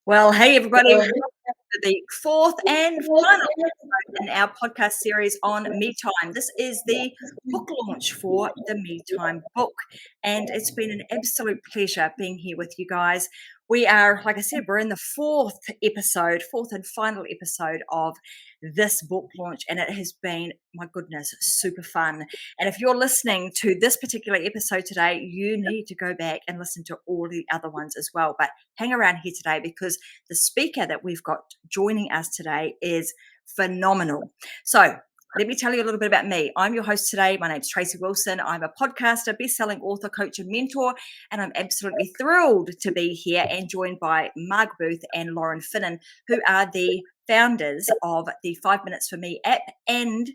Well, hey, everybody. Welcome to the fourth and final episode in our podcast series on Me Time. This is the book launch for the Me Time book, and it's been an absolute pleasure being here with you guys. We are, like I said, we're in the fourth and final episode of this book launch, and it has been, my goodness, super fun. And if you're listening to this particular episode today, you need to go back and listen to all the other ones as well. But hang around here today because the speaker that we've got joining us today is phenomenal. So let me tell you a little bit about me. I'm your host today. My name's Tracy Wilson. I'm a podcaster, best-selling author, coach, and mentor, and I'm absolutely thrilled to be here and joined by Marg Booth and Finnen, who are the founders of the 5 Minutes for Me app and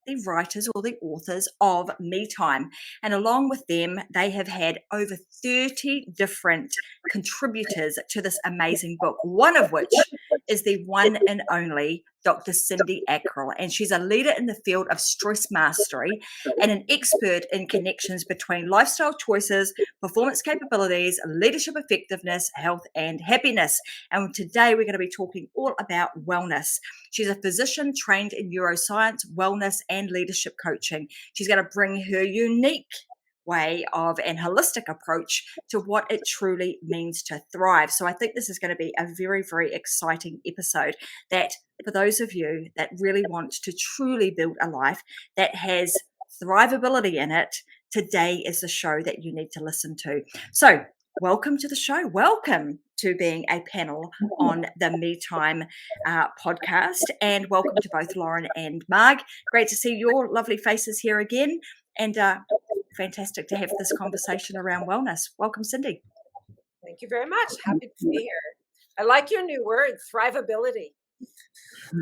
the writers or the authors of Me Time. And along with them, they have had over 30 different contributors to this amazing book, one of which is the one and only Dr Cindi AcKrill. And she's a leader in the field of stress mastery and an expert in connections between lifestyle choices, performance capabilities, leadership effectiveness, health, and happiness. And today we're going to be talking all about wellness. She's a physician trained in neuroscience, wellness, and leadership coaching. She's going to bring her unique way of and holistic approach to what it truly means to thrive. So I think this is going to be a very, very exciting episode that for those of you that really want to truly build a life that has thrivability in it, today is the show that you need to listen to. So welcome to the show. Welcome to being a panel on the Me Time podcast, and welcome to both Lauren and Marg. Great to see your lovely faces here again, and fantastic to have this conversation around wellness. Welcome, Cindi. Thank you very much. Happy to be here. I like your new word, thrivability.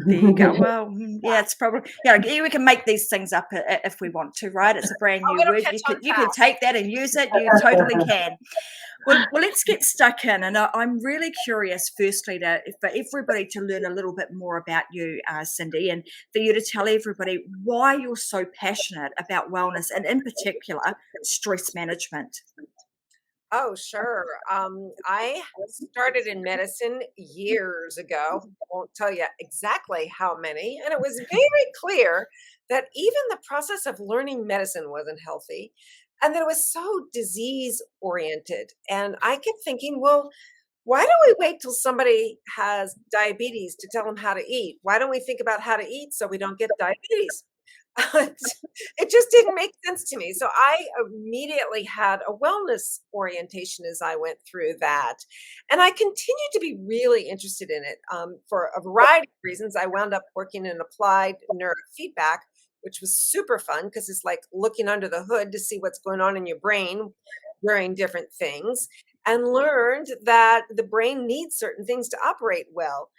There you go. Well, yeah, it's probably, we can make these things up if we want to, right? It's a brand new word. You can take that and use it. You totally can. Well, let's get stuck in. And I'm really curious, firstly, for everybody to learn a little bit more about you, Cindi, and for you to tell everybody why you're so passionate about wellness and, in particular, stress management. Oh, sure. I started in medicine years ago. I won't tell you exactly how many. And it was very clear that even the process of learning medicine wasn't healthy and that it was so disease oriented. And I kept thinking, well, why don't we wait till somebody has diabetes to tell them how to eat? Why don't we think about how to eat so we don't get diabetes? It just didn't make sense to me. So I immediately had a wellness orientation as I went through that. And I continued to be really interested in it for a variety of reasons. I wound up working in applied neurofeedback, which was super fun because it's like looking under the hood to see what's going on in your brain during different things, and learned that the brain needs certain things to operate well.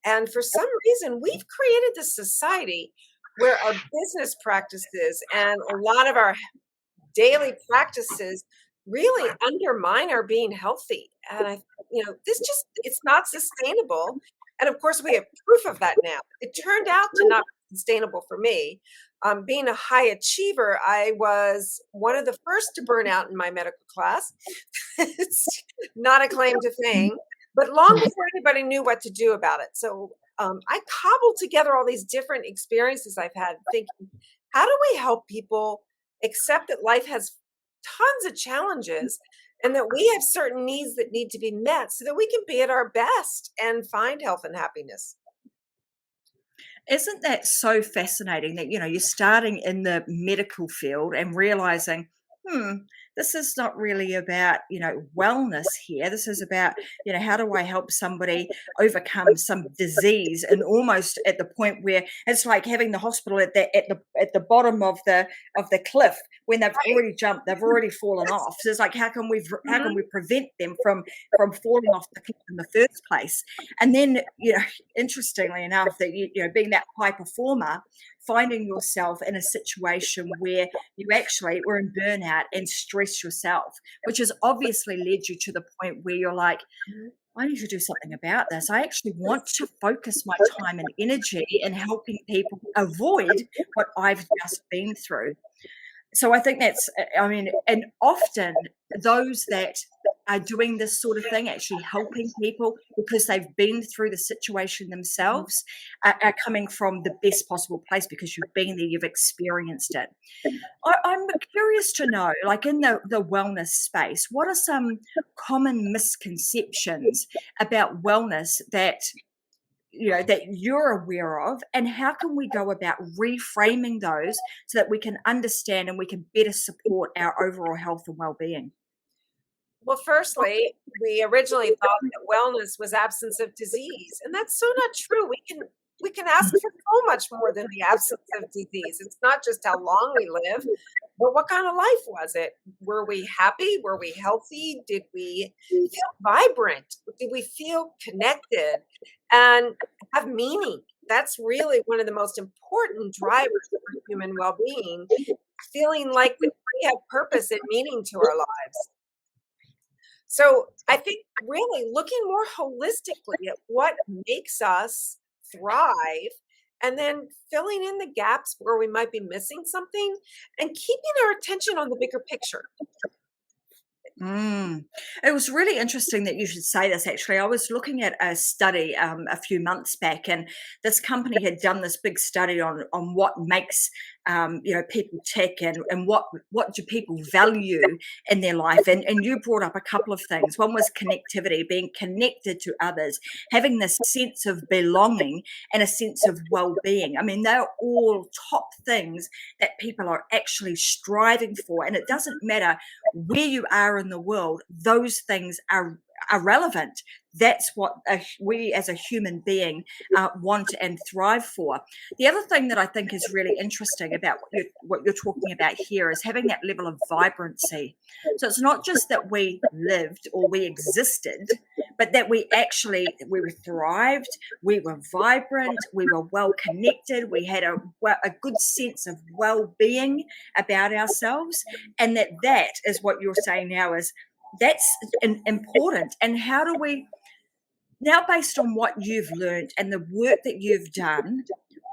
And for some reason, we've created this society where our business practices and a lot of our daily practices really undermine our being healthy. And it's not sustainable. And of course, we have proof of that now. It turned out to not be sustainable for me. Being a high achiever, I was one of the first to burn out in my medical class. It's not a claim to fame, but long before anybody knew what to do about it. So I cobbled together all these different experiences I've had, thinking, how do we help people accept that life has tons of challenges and that we have certain needs that need to be met so that we can be at our best and find health and happiness? Isn't that so fascinating that, you're starting in the medical field and realizing, this is not really about, wellness here. This is about, how do I help somebody overcome some disease, and almost at the point where it's like having the hospital at the bottom of the cliff when they've Right. already jumped, they've already fallen off. So it's like, how can Mhm. we prevent them from falling off the cliff in the first place? And then, interestingly enough, that being that high performer, finding yourself in a situation where you actually were in burnout and stress yourself, which has obviously led you to the point where you're like, Mhm. I need to do something about this. I actually want to focus my time and energy in helping people avoid what I've just been through. So I think that's, I mean, and often those that are doing this sort of thing, actually helping people because they've been through the situation Mhm. themselves, are coming from the best possible place because you've been there, you've experienced it. I'm curious to know, like in the wellness space, what are some common misconceptions about wellness that that you're aware of, and how can we go about reframing those so that we can understand and we can better support our overall health and well-being? Well, firstly, we originally thought that wellness was absence of disease, and that's so not true. We can ask for so much more than the absence of disease. It's not just how long we live, but what kind of life was it? Were we happy? Were we healthy? Did we feel vibrant? Did we feel connected and have meaning? That's really one of the most important drivers for human well-being, feeling like that we have purpose and meaning to our lives. So I think really looking more holistically at what makes us thrive and then filling in the gaps where we might be missing something and keeping our attention on the bigger picture. Mm. It was really interesting that you should say this. Actually, I was looking at a study a few months back, and this company had done this big study on what makes people tick, and what do people value in their life. And you brought up a couple of things. One was connectivity, being connected to others, having this sense of belonging and a sense of well-being. I mean, they're all top things that people are actually striving for, and it doesn't matter where you are in the world, those things are relevant. That's what we as a human being want and thrive for. The other thing that I think is really interesting about what you're talking about here is having that level of vibrancy. So it's not just that we lived or we existed, but that we were thrived, we were vibrant, we were well connected, we had a good sense of well-being about ourselves, and that is what you're saying now is that's important. And how do we now, based on what you've learned and the work that you've done,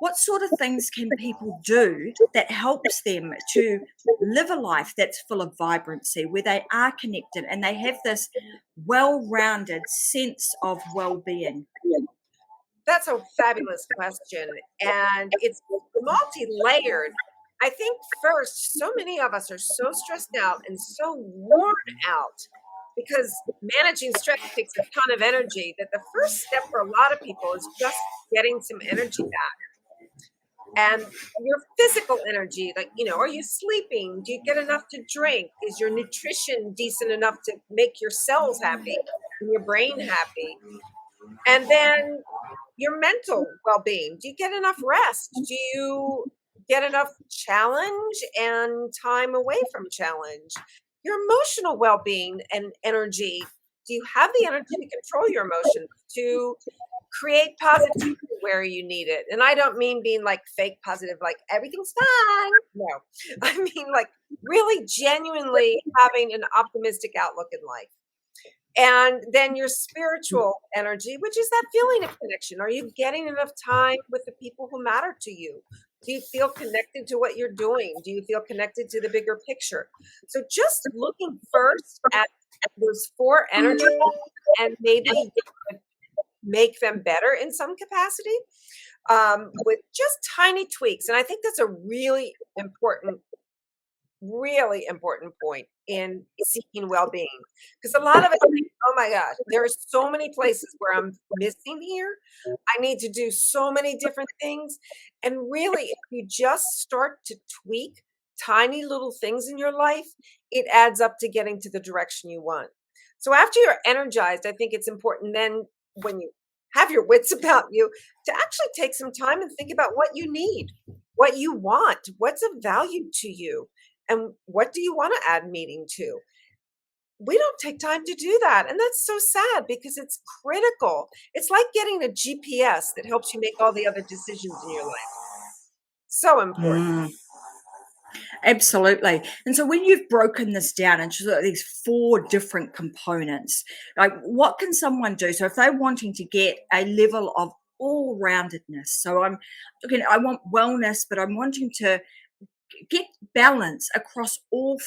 what sort of things can people do that helps them to live a life that's full of vibrancy, where they are connected and they have this well-rounded sense of well-being? That's a fabulous question. And it's multi layered. I think first, so many of us are so stressed out and so worn out because managing stress takes a ton of energy that the first step for a lot of people is just getting some energy back. And your physical energy, like, are you sleeping? Do you get enough to drink? Is your nutrition decent enough to make your cells happy and your brain happy? And then your mental well-being. Do you get enough rest? Do you get enough challenge and time away from challenge? Your emotional well-being and energy. Do you have the energy to control your emotions, to create positivity where you need it? And I don't mean being like fake positive, like everything's fine. No, I mean like really genuinely having an optimistic outlook in life. And then your spiritual energy, which is that feeling of connection. Are you getting enough time with the people who matter to you? Do you feel connected to what you're doing? Do you feel connected to the bigger picture? So just looking first at those four energies and maybe you could make them better in some capacity with just tiny tweaks. And I think that's a really important point in seeking well-being, because a lot of us think, oh my gosh, there are so many places where I'm missing here. I need to do so many different things. And really, if you just start to tweak tiny little things in your life, it adds up to getting to the direction you want. So after you're energized, I think it's important then, when you have your wits about you, to actually take some time and think about what you need, what you want, what's of value to you, and what do you want to add meaning to. We don't take time to do that. And that's so sad because it's critical. It's like getting a GPS that helps you make all the other decisions in your life. So important. Mm. Absolutely. And so when you've broken this down into sort of these 4 different components, like what can someone do? So if they're wanting to get a level of all-roundedness, so I want wellness, but I'm wanting to get balance across all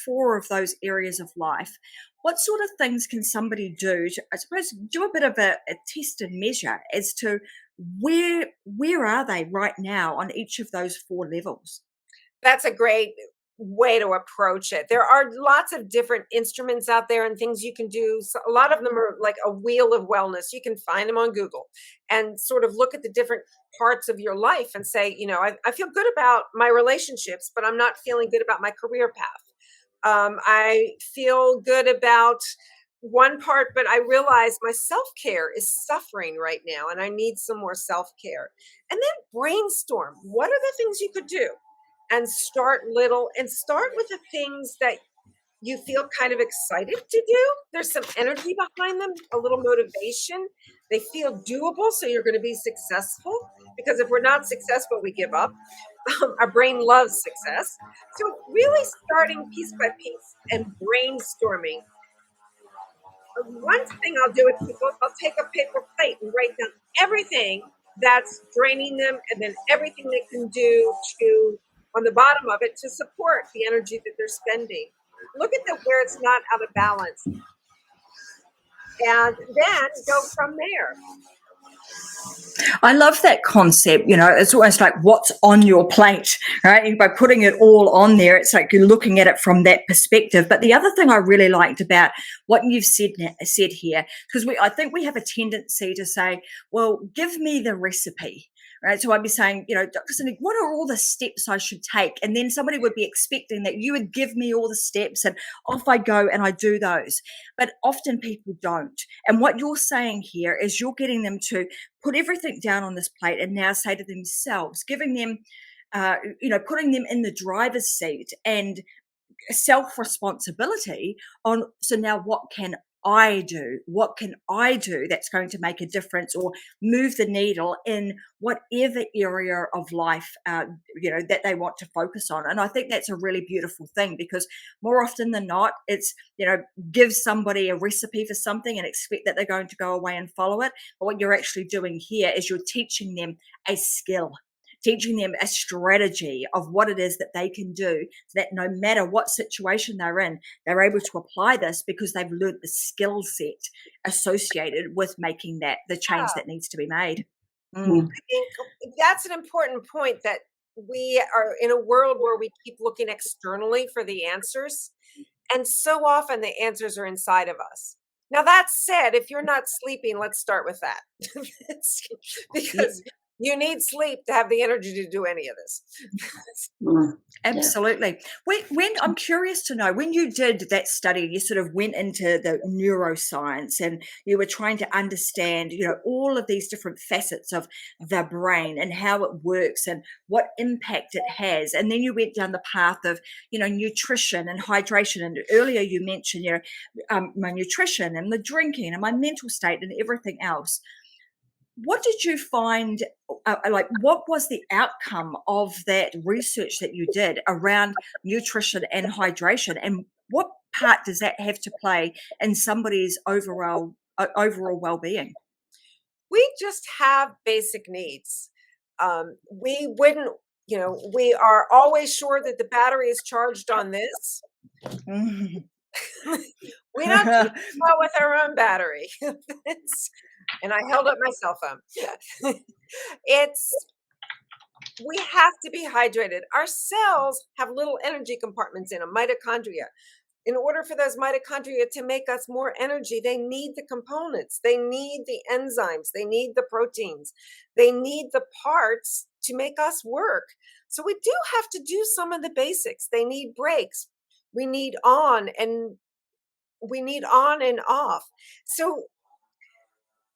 4 of those areas of life. What sort of things can somebody do to, I suppose, do a bit of a test and measure as to where are they right now on each of those 4 levels? That's a great way to approach it. There are lots of different instruments out there and things you can do. So a lot of them are like a wheel of wellness. You can find them on Google and sort of look at the different parts of your life and say, I feel good about my relationships, but I'm not feeling good about my career path. I feel good about one part, but I realize my self care is suffering right now and I need some more self care. And then brainstorm, what are the things you could do? And start little and start with the things that you feel kind of excited to do. There's some energy behind them, a little motivation. They feel doable, so you're going to be successful. Because if we're not successful, we give up. Our brain loves success. So, really starting piece by piece and brainstorming. One thing I'll do with people, I'll take a paper plate and write down everything that's draining them and then everything they can do to, on the bottom of it, to support the energy that they're spending. Look at where it's not out of balance and then go from there. I love that concept. It's almost like what's on your plate, right? And by putting it all on there, it's like you're looking at it from that perspective. But the other thing I really liked about what you've said here, because I think we have a tendency to say, well, give me the recipe. Right. So I'd be saying, Dr. Cindi, what are all the steps I should take? And then somebody would be expecting that you would give me all the steps and off I go and I do those. But often people don't. And what you're saying here is you're getting them to put everything down on this plate and now say to themselves, giving them, putting them in the driver's seat and self-responsibility on, so now what can I do? What can I do that's going to make a difference or move the needle in whatever area of life, that they want to focus on? And I think that's a really beautiful thing because more often than not, it's, give somebody a recipe for something and expect that they're going to go away and follow it. But what you're actually doing here is you're teaching them a skill, teaching them a strategy of what it is that they can do so that no matter what situation they're in, they're able to apply this because they've learned the skill set associated with making the change that needs to be made. I think that's an important point, that we are in a world where we keep looking externally for the answers. And so often the answers are inside of us. Now, that said, if you're not sleeping, let's start with that. Because you need sleep to have the energy to do any of this. Absolutely. When I'm curious to know, when you did that study, you sort of went into the neuroscience and you were trying to understand, all of these different facets of the brain and how it works and what impact it has. And then you went down the path of, nutrition and hydration. And earlier you mentioned, my nutrition and the drinking and my mental state and everything else. What did you find, what was the outcome of that research that you did around nutrition and hydration? And what part does that have to play in somebody's overall well-being? We just have basic needs. We wouldn't, we are always sure that the battery is charged on this. We don't keep well with our own battery. And I held up my cell phone. We have to be hydrated. Our cells have little energy compartments in them, mitochondria. In order for those mitochondria to make us more energy, they need the components. They need the enzymes. They need the proteins. They need the parts to make us work. So we do have to do some of the basics. They need breaks. We need on and off. So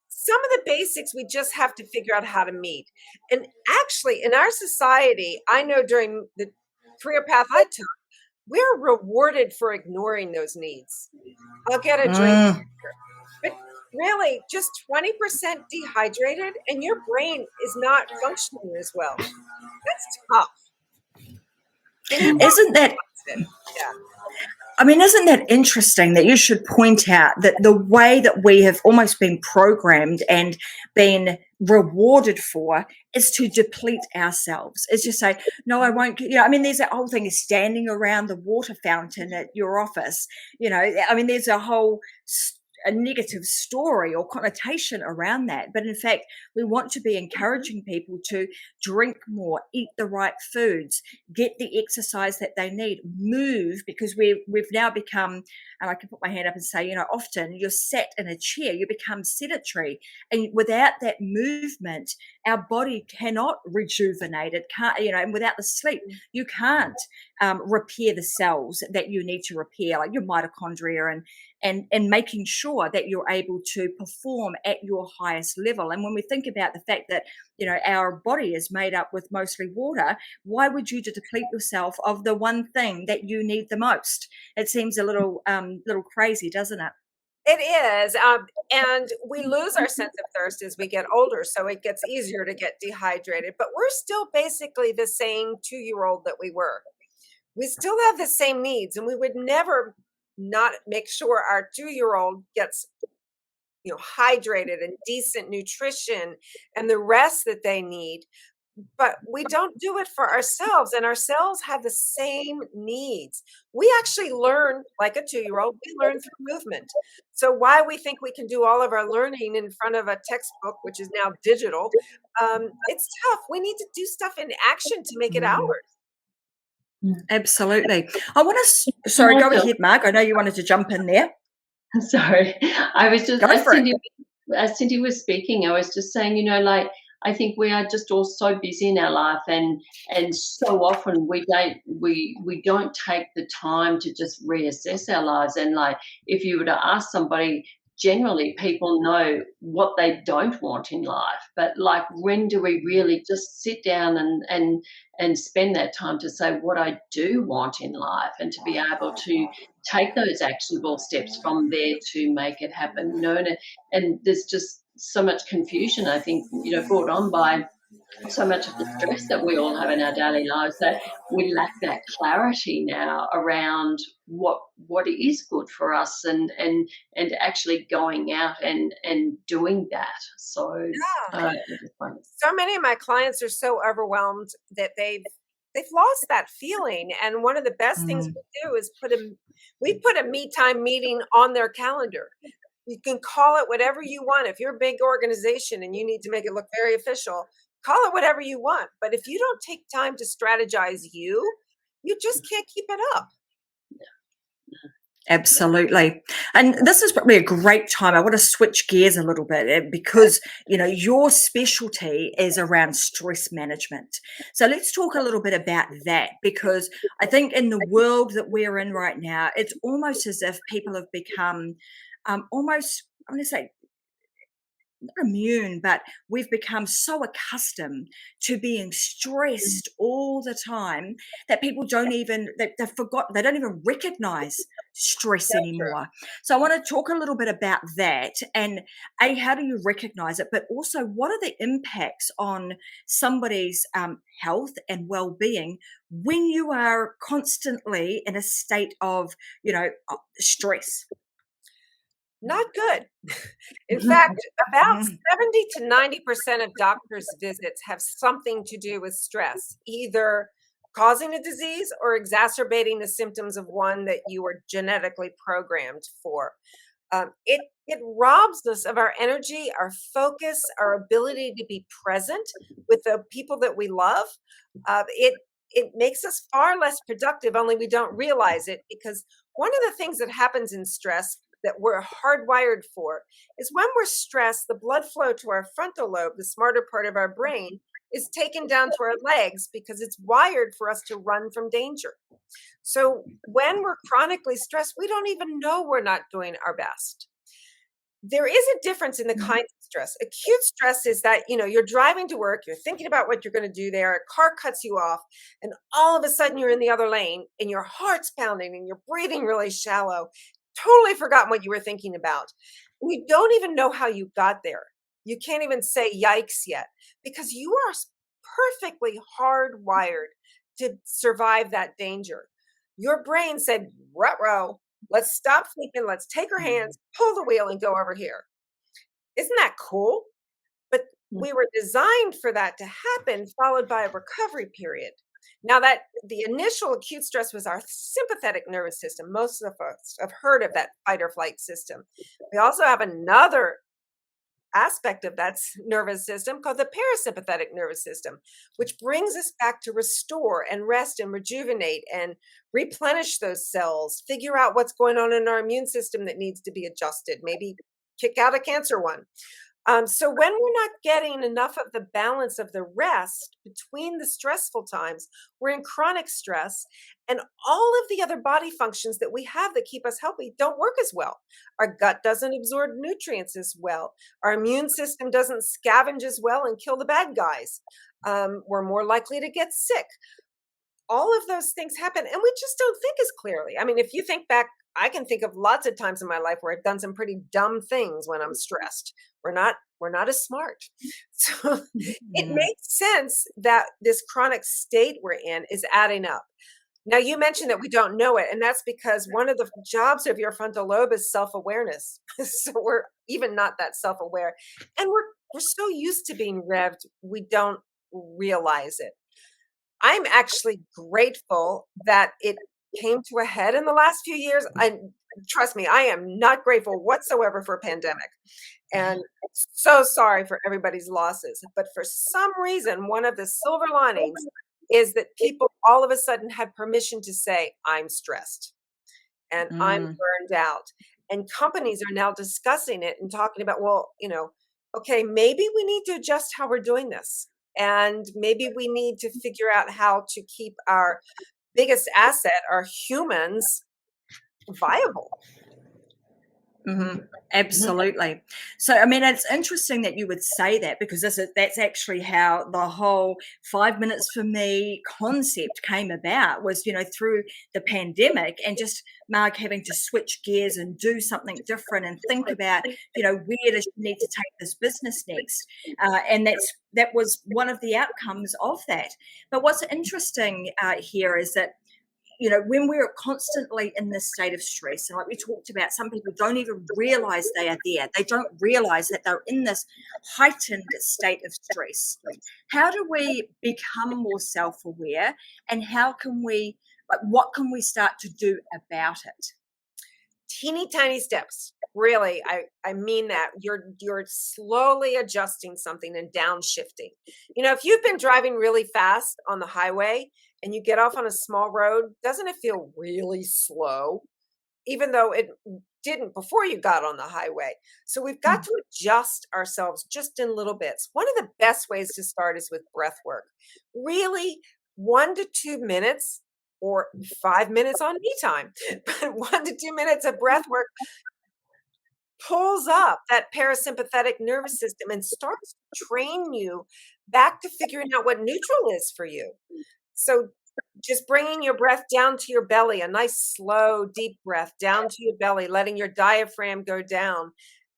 some of the basics we just have to figure out how to meet. And actually, in our society, I know during the career path I took, we're rewarded for ignoring those needs. I'll get a drink, but really just 20% dehydrated and your brain is not functioning as well. That's tough. And you don't Isn't that realize it. Yeah. I mean, isn't that interesting that you should point out that the way that we have almost been programmed and been rewarded for is to deplete ourselves? Is just say, no, I won't. I mean, there's that whole thing of standing around the water fountain at your office. I mean, there's a negative story or connotation around that. But in fact, we want to be encouraging people to drink more, eat the right foods, get the exercise that they need, move, because we've now become, and I can put my hand up and say, often you're sat in a chair, you become sedentary, and without that movement, our body cannot rejuvenate. It can't, and without the sleep, you can't repair the cells that you need to repair, like your mitochondria, and making sure that you're able to perform at your highest level. And when we think about the fact that our body is made up with mostly water, why would you deplete yourself of the one thing that you need the most? It seems a little crazy, doesn't it? It is. And we lose our sense of thirst as we get older. So it gets easier to get dehydrated. But we're still basically the same 2-year-old that we were. We still have the same needs. And we would never not make sure our 2-year-old gets hydrated and decent nutrition and the rest that they need. But we don't do it for ourselves, and our cells have the same needs. We actually learn like a 2-year-old. We learn through movement. So why we think we can do all of our learning in front of a textbook, which is now digital, it's tough. We need to do stuff in action to make it ours. Absolutely. I want to. Sorry, go ahead, Marg. I know you wanted to jump in there. Sorry, I was just Go for it. As Cindy was speaking, I was just saying, I think we are just all so busy in our life, and so often we don't take the time to just reassess our lives. And like, if you were to ask somebody, generally people know what they don't want in life, but like, when do we really just sit down and spend that time to say what I do want in life, and to be able to take those actionable steps from there to make it happen? And there's just so much confusion, I think, brought on by so much of the stress that we all have in our daily lives, that we lack that clarity now around what is good for us, and actually going out and doing that. So So many of my clients are so overwhelmed that they've lost that feeling. And one of the best things we do is put a me time meeting on their calendar. You can call it whatever you want. If you're a big organization and you need to make it look very official, call it whatever you want. But if you don't take time to strategize, you just can't keep it up. Absolutely. And this is probably a great time. I want to switch gears a little bit, because, your specialty is around stress management. So let's talk a little bit about that, because I think in the world that we're in right now, it's almost as if people have become almost, I'm going to say, not immune, but we've become so accustomed to being stressed all the time that people don't even, they've forgotten, they don't even recognize stress anymore. So I want to talk a little bit about that, and how do you recognize it, but also what are the impacts on somebody's health and well-being when you are constantly in a state of, stress? Not good. In fact, about 70 to 90% of doctors' visits have something to do with stress, either causing a disease or exacerbating the symptoms of one that you were genetically programmed for. It robs us of our energy, our focus, our ability to be present with the people that we love. It makes us far less productive, only we don't realize it, because one of the things that happens in stress that we're hardwired for is when we're stressed, the blood flow to our frontal lobe, the smarter part of our brain, is taken down to our legs because it's wired for us to run from danger. So when we're chronically stressed, we don't even know we're not doing our best. There is a difference in the kinds of stress. Acute stress is that, you're driving to work, you're thinking about what you're going to do there, a car cuts you off, and all of a sudden you're in the other lane and your heart's pounding and you're breathing really shallow, totally forgotten what you were thinking about. You don't even know how you got there. You can't even say yikes yet because you are perfectly hardwired to survive that danger. Your brain said, ruh-roh, let's stop sleeping, let's take our hands, pull the wheel, and go over here. Isn't that cool? But we were designed for that to happen, followed by a recovery period. Now, that the initial acute stress was our sympathetic nervous system. Most of us have heard of that fight or flight system. We also have another aspect of that nervous system called the parasympathetic nervous system, which brings us back to restore and rest and rejuvenate and replenish those cells, figure out what's going on in our immune system that needs to be adjusted, maybe kick out a cancer one. So when we're not getting enough of the balance of the rest between the stressful times, we're in chronic stress, and all of the other body functions that we have that keep us healthy don't work as well. Our gut doesn't absorb nutrients as well. Our immune system doesn't scavenge as well and kill the bad guys. We're more likely to get sick. All of those things happen, and we just don't think as clearly. I mean, if you think back, I can think of lots of times in my life where I've done some pretty dumb things when I'm stressed. We're not as smart. So it makes sense that this chronic state we're in is adding up. Now, you mentioned that we don't know it, and that's because one of the jobs of your frontal lobe is self-awareness. So we're even not that self-aware, and we're so used to being revved, we don't realize it. I'm actually grateful that it came to a head in the last few years. And trust me, I am not grateful whatsoever for a pandemic. And so sorry for everybody's losses. But for some reason, one of the silver linings is that people all of a sudden had permission to say, I'm stressed and I'm burned out. And companies are now discussing it and talking about, well, okay, maybe we need to adjust how we're doing this. And maybe we need to figure out how to keep our biggest asset, our humans, viable. Absolutely. So, I mean, it's interesting that you would say that because that's actually how the whole 5 minutes for me concept came about was, through the pandemic and just Marg having to switch gears and do something different and think about, where does she need to take this business next? And that was one of the outcomes of that. But what's interesting here is that when we're constantly in this state of stress, and like we talked about, some people don't even realize they are there. They don't realize that they're in this heightened state of stress. How do we become more self-aware, and what can we start to do about it? Teeny tiny steps. Really, I mean that. You're slowly adjusting something and downshifting. If you've been driving really fast on the highway and you get off on a small road, doesn't it feel really slow? Even though it didn't before you got on the highway. So we've got to adjust ourselves just in little bits. One of the best ways to start is with breath work. Really, 1 to 2 minutes or 5 minutes on me time, but 1 to 2 minutes of breath work pulls up that parasympathetic nervous system and starts to train you back to figuring out what neutral is for you. So just bringing your breath down to your belly, a nice slow, deep breath down to your belly, letting your diaphragm go down,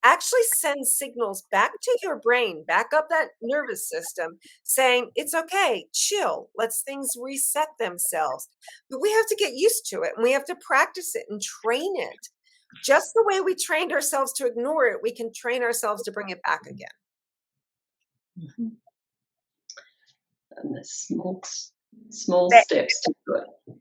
actually sends signals back to your brain, back up that nervous system, saying, it's okay, chill, let's things reset themselves. But we have to get used to it, and we have to practice it and train it. Just the way we trained ourselves to ignore it, we can train ourselves to bring it back again. And the small steps to do it.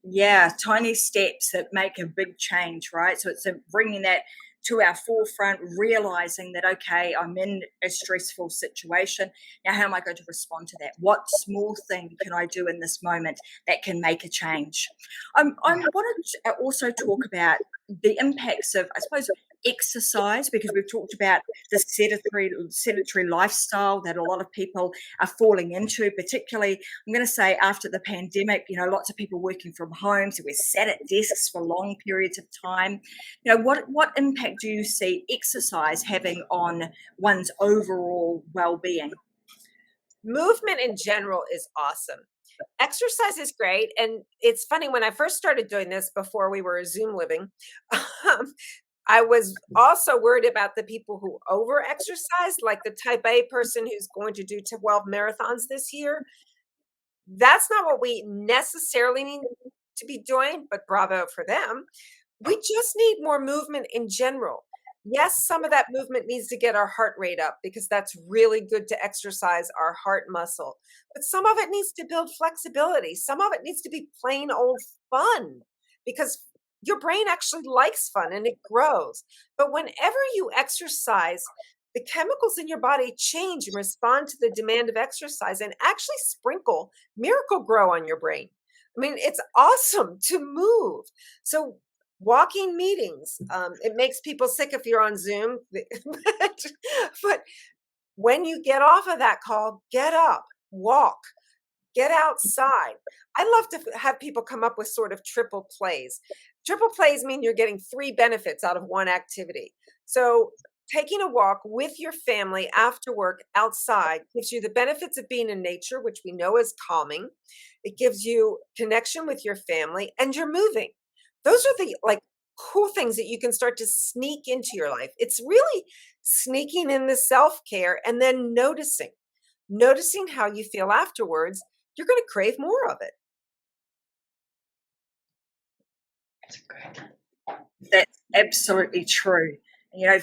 Yeah, tiny steps that make a big change, right? So it's bringing that to our forefront, realizing that, okay, I'm in a stressful situation. Now, how am I going to respond to that? What small thing can I do in this moment that can make a change? I wanted to also talk about the impacts of, I suppose, exercise, because we've talked about the sedentary lifestyle that a lot of people are falling into, particularly, I'm going to say, after the pandemic. Lots of people working from home, so we're sat at desks for long periods of time. What impact do you see exercise having on one's overall well-being? Movement in general is awesome. Exercise is great. And it's funny, when I first started doing this before we were Zoom living, I was also worried about the people who over exercise, like the type A person who's going to do 12 marathons this year. That's not what we necessarily need to be doing, but bravo for them. We just need more movement in general. Yes, some of that movement needs to get our heart rate up, because that's really good to exercise our heart muscle. But some of it needs to build flexibility. Some of it needs to be plain old fun, because your brain actually likes fun and it grows. But whenever you exercise, the chemicals in your body change and respond to the demand of exercise, and actually sprinkle miracle grow on your brain. I mean, it's awesome to move. So walking meetings, it makes people sick if you're on Zoom. But when you get off of that call, get up, walk, get outside. I love to have people come up with sort of triple plays. Triple plays mean you're getting 3 benefits out of one activity. So taking a walk with your family after work outside gives you the benefits of being in nature, which we know is calming. It gives you connection with your family, and you're moving. Those are the cool things that you can start to sneak into your life. It's really sneaking in the self-care, and then noticing how you feel afterwards. You're going to crave more of it. That's absolutely true.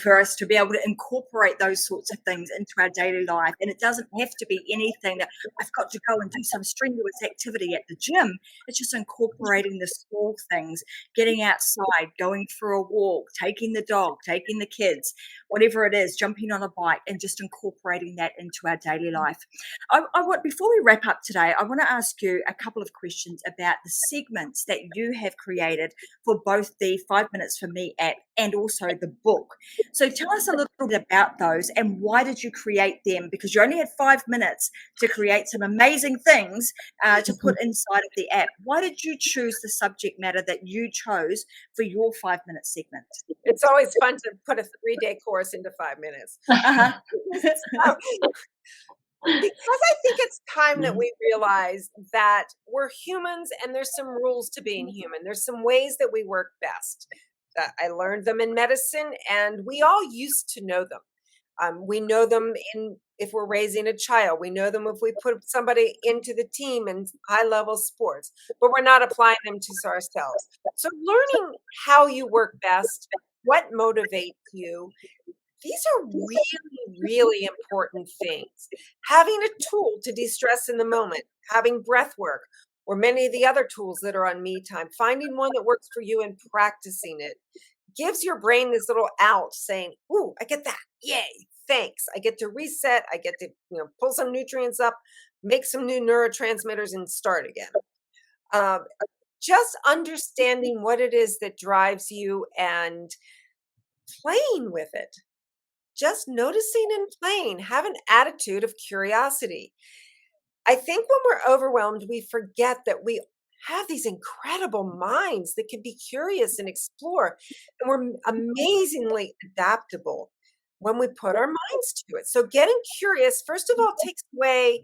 For us to be able to incorporate those sorts of things into our daily life. And it doesn't have to be anything that I've got to go and do some strenuous activity at the gym. It's just incorporating the small things, getting outside, going for a walk, taking the dog, taking the kids, whatever it is, jumping on a bike, and just incorporating that into our daily life. Before we wrap up today, I want to ask you a couple of questions about the segments that you have created for both the 5 Minutes for Me app and also the book. So tell us a little bit about those, and why did you create them? Because you only had 5 minutes to create some amazing things to put inside of the app. Why did you choose the subject matter that you chose for your 5 minute segment? It's always fun to put a 3-day course into 5 minutes. Uh-huh. Because I think it's time that we realize that we're humans, and there's some rules to being human. There's some ways that we work best. I learned them in medicine, and we all used to know them. We know them if we're raising a child. We know them if we put somebody into the team in high-level sports, but we're not applying them to ourselves. So learning how you work best, what motivates you, these are really, really important things. Having a tool to de-stress in the moment, having breath work, or many of the other tools that are on Me Time, finding one that works for you and practicing it gives your brain this little out saying, ooh, I get that. Yay, thanks. I get to reset. I get to pull some nutrients up, make some new neurotransmitters, and start again. Just understanding what it is that drives you and playing with it. Just noticing and playing. Have an attitude of curiosity. I think when we're overwhelmed, we forget that we have these incredible minds that can be curious and explore. And we're amazingly adaptable when we put our minds to it. So getting curious, first of all, takes away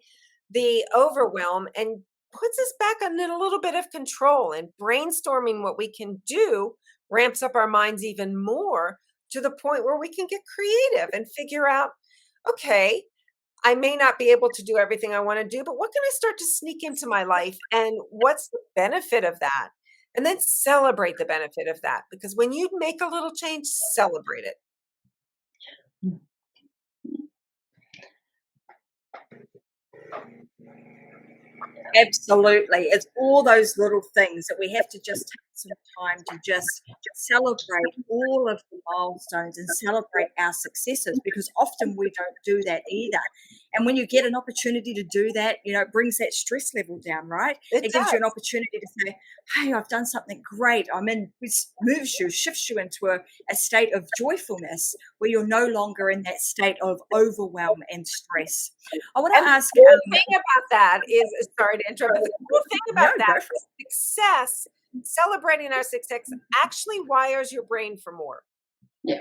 the overwhelm and puts us back in a little bit of control. And brainstorming what we can do ramps up our minds even more, to the point where we can get creative and figure out, okay, I may not be able to do everything I want to do, but what can I start to sneak into my life? And what's the benefit of that? And then celebrate the benefit of that. Because when you make a little change, celebrate it. Absolutely. It's all those little things that we have to just take some time to just celebrate all of the milestones and celebrate our successes, because often we don't do that either. And when you get an opportunity to do that, it brings that stress level down, right? It It gives you an does. opportunity to say, hey, I've done something great. Shifts you into a state of joyfulness where you're no longer in that state of overwhelm and stress. I want And to the ask, cool thing about that is, sorry to interrupt, but the cool thing no, about that go for it. is success, celebrating our success actually wires your brain for more. Yeah.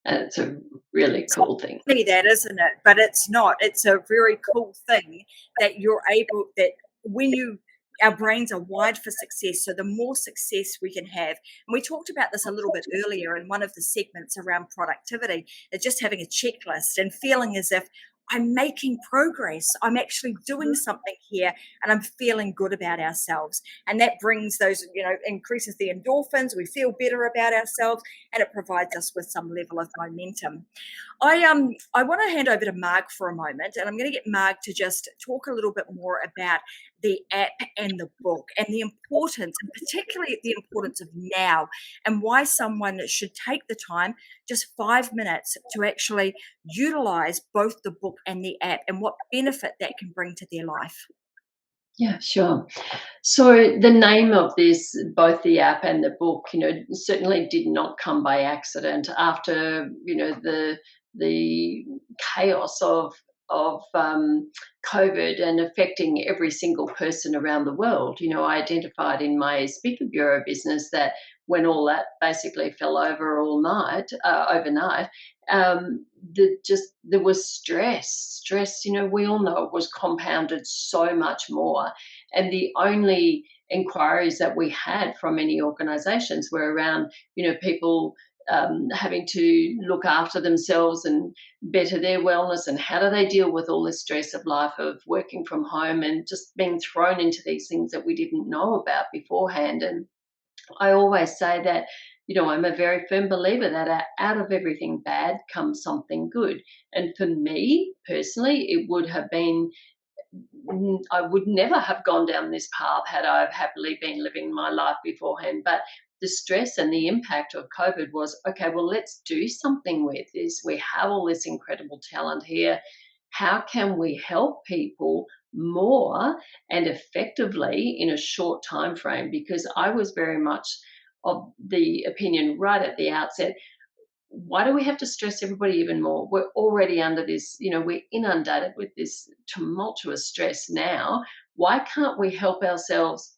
And it's a really cool thing. That, isn't it? But it's not. It's a very cool thing that you're able, that when our brains are wired for success. So the more success we can have, and we talked about this a little bit earlier in one of the segments around productivity, is just having a checklist and feeling as if I'm making progress. I'm actually doing something here, and I'm feeling good about ourselves. And that brings those, increases the endorphins. We feel better about ourselves, and it provides us with some level of momentum. I want to hand over to Marg for a moment, and I'm going to get Marg to just talk a little bit more about the app and the book, and the importance, and particularly the importance of now, and why someone should take the time, just 5 minutes, to actually utilize both the book and the app, and what benefit that can bring to their life. Yeah, sure. So the name of this, both the app and the book, certainly did not come by accident. After the chaos of COVID and affecting every single person around the world, I identified in my speaker bureau business that when all that basically fell over overnight, there was stress. We all know it was compounded so much more, and the only inquiries that we had from many organizations were around, people having to look after themselves and better their wellness, and how do they deal with all the stress of life, of working from home and just being thrown into these things that we didn't know about beforehand. And I always say that, I'm a very firm believer that out of everything bad comes something good. And for me personally, it would have been, I would never have gone down this path had I happily been living my life beforehand. But the stress and the impact of COVID was, okay, well, let's do something with this. We have all this incredible talent here. How can we help people more and effectively in a short time frame? Because I was very much of the opinion right at the outset, why do we have to stress everybody even more? We're already under this, we're inundated with this tumultuous stress now. Why can't we help ourselves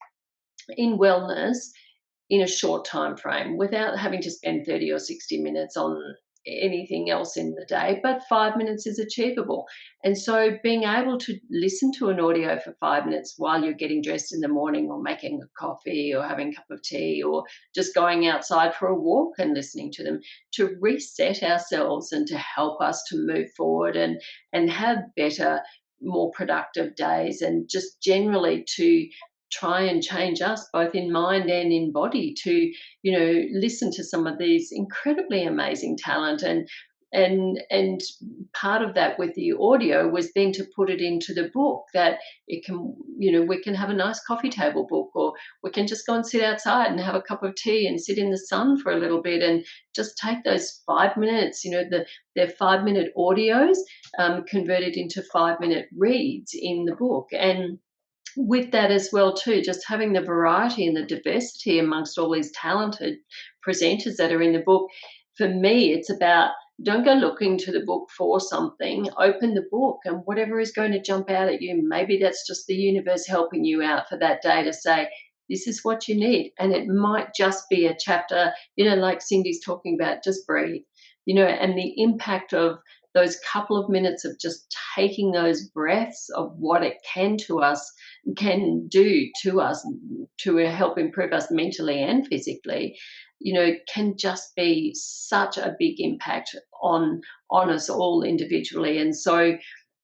in wellness in a short time frame without having to spend 30 or 60 minutes on anything else in the day? But 5 minutes is achievable. And so being able to listen to an audio for 5 minutes while you're getting dressed in the morning, or making a coffee, or having a cup of tea, or just going outside for a walk and listening to them, to reset ourselves and to help us to move forward and have better, more productive days, and just generally to try and change us both in mind and in body, to listen to some of these incredibly amazing talent. And part of that with the audio was then to put it into the book, that it can, we can have a nice coffee table book, or we can just go and sit outside and have a cup of tea and sit in the sun for a little bit, and just take those 5 minutes, they're 5-minute audios converted into 5-minute reads in the book. And with that as well too, just having the variety and the diversity amongst all these talented presenters that are in the book, for me it's about, don't go looking to the book for something. Open the book, and whatever is going to jump out at you, maybe that's just the universe helping you out for that day to say, this is what you need. And it might just be a chapter, like Cindy's talking about, just breathe, and the impact of those couple of minutes of just taking those breaths of what it can do to us to help improve us mentally and physically, can just be such a big impact on us all individually. And so,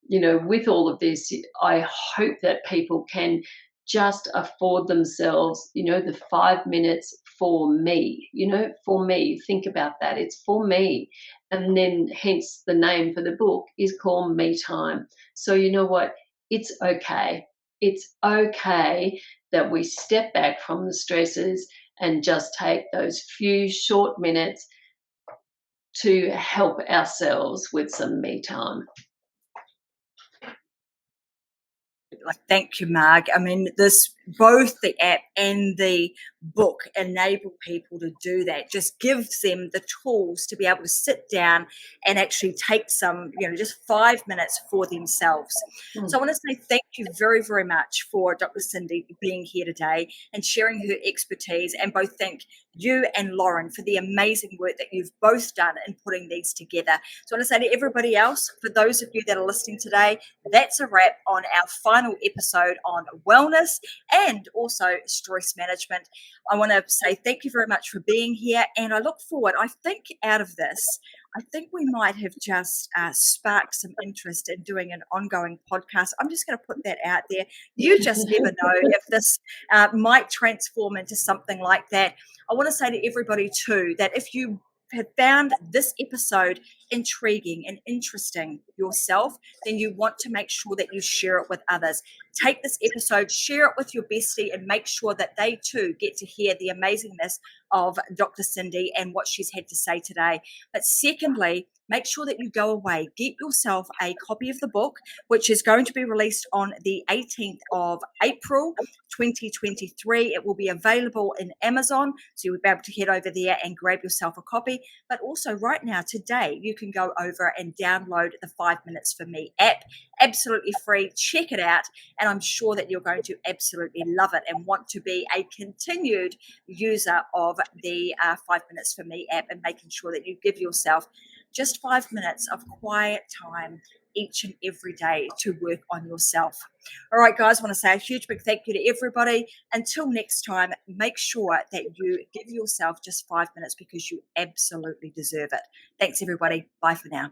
with all of this, I hope that people can just afford themselves, the 5 minutes for me, for me. Think about that. It's for me. And then hence the name for the book is called Me Time. So you know what? It's okay. it's okay that we step back from the stresses and just take those few short minutes to help ourselves with some me time. Thank you, Marg. I mean, both the app and the book enable people to do that. Just gives them the tools to be able to sit down and actually take some, just 5 minutes for themselves. So I want to say thank you very, very much for Dr. Cindi being here today and sharing her expertise, and both thank you and Lauren for the amazing work that you've both done in putting these together. So I want to say to everybody else, for those of you that are listening today, that's a wrap on our final episode on wellness and also stress management. I want to say thank you very much for being here, and I look forward. I think out of this, I think we might have just sparked some interest in doing an ongoing podcast. I'm just going to put that out there. You just never know if this might transform into something like that. I want to say to everybody too that if you have found this episode intriguing and interesting yourself, then you want to make sure that you share it with others. Take this episode, share it with your bestie, and make sure that they too get to hear the amazingness of Dr. Cindi and what she's had to say today. But secondly, make sure that you go away, get yourself a copy of the book, which is going to be released on the 18th of April, 2023. It will be available in Amazon, so you'll be able to head over there and grab yourself a copy. But also right now, today, you can go over and download the 5 Minutes for Me app, absolutely free. Check it out, and I'm sure that you're going to absolutely love it and want to be a continued user of the 5 Minutes for Me app, and making sure that you give yourself just 5 minutes of quiet time each and every day to work on yourself. All right, guys, I want to say a huge big thank you to everybody. Until next time, make sure that you give yourself just 5 minutes because you absolutely deserve it. Thanks, everybody. Bye for now.